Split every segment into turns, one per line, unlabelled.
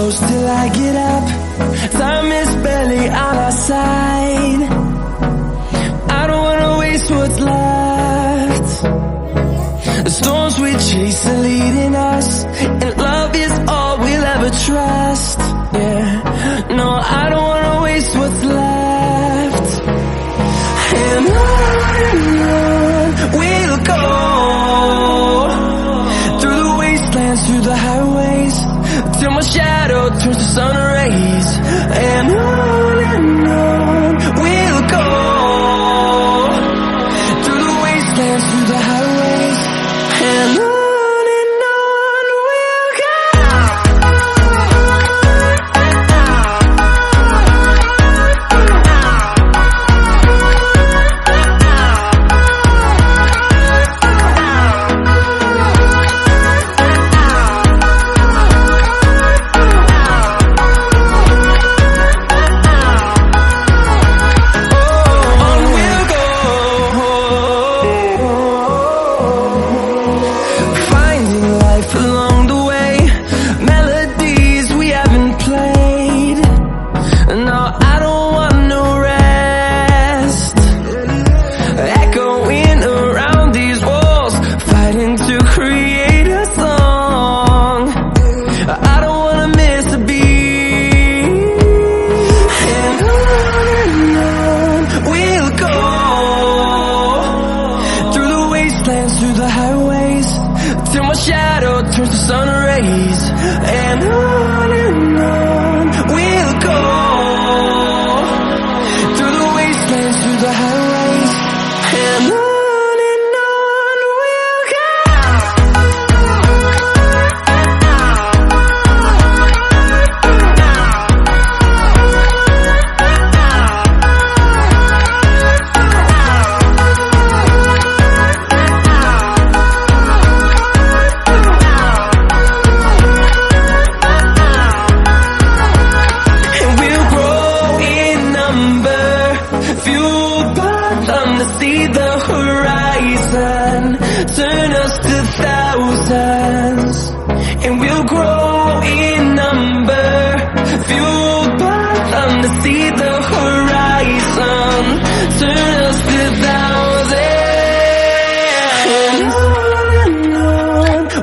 close till I get up. Time is barely on our side. I don't wanna waste what's left. The storms we chase are leading us, and love is all we'll ever trust. Yeah, no, I don't wanna waste what's left. And on we'll go, through the wastelands, through the highways, till my shadow turns to sun rays. And on we'll go, through the wastelands, through the highways, and on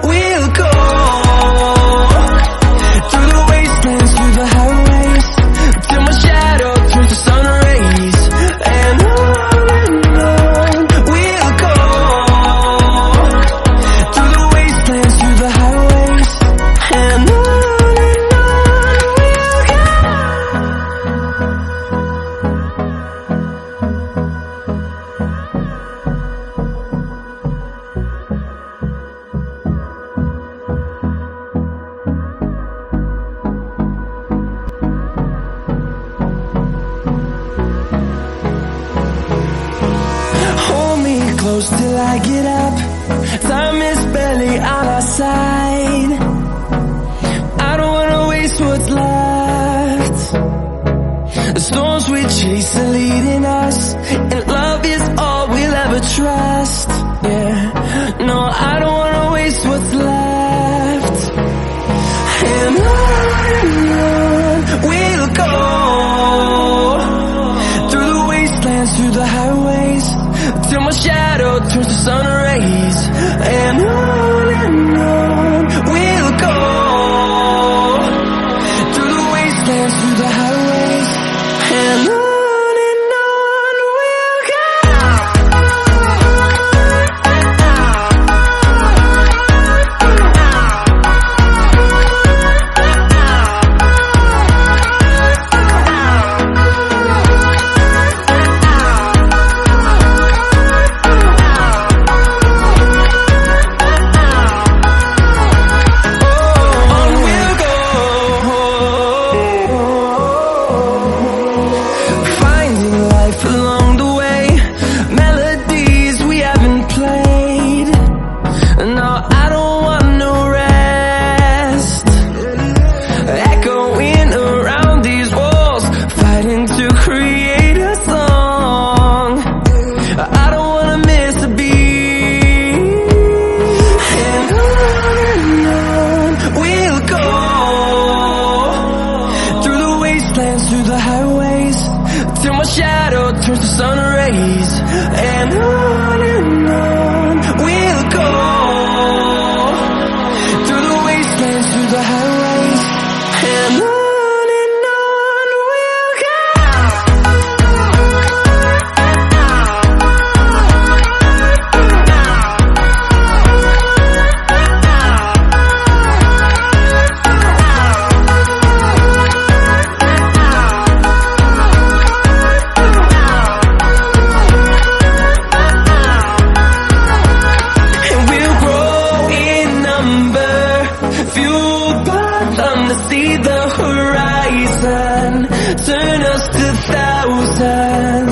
we'll go. Till I get up, time is barely on our side. I don't wanna waste what's left. The storms we chase are leading us, and love is all we'll ever trust. Yeah, no, I don't wanna waste what's left. And on we'll go, through the wastelands, through the highways, till my shadow turns to sun rays. And on we'll go, through the wastelands, through the highways, and on we'll go. through the highways, till my shadow turns to sun rays. And on we'll go, through the wastelands, through the highways. And on we'll go. See the horizon, turn us to thousands.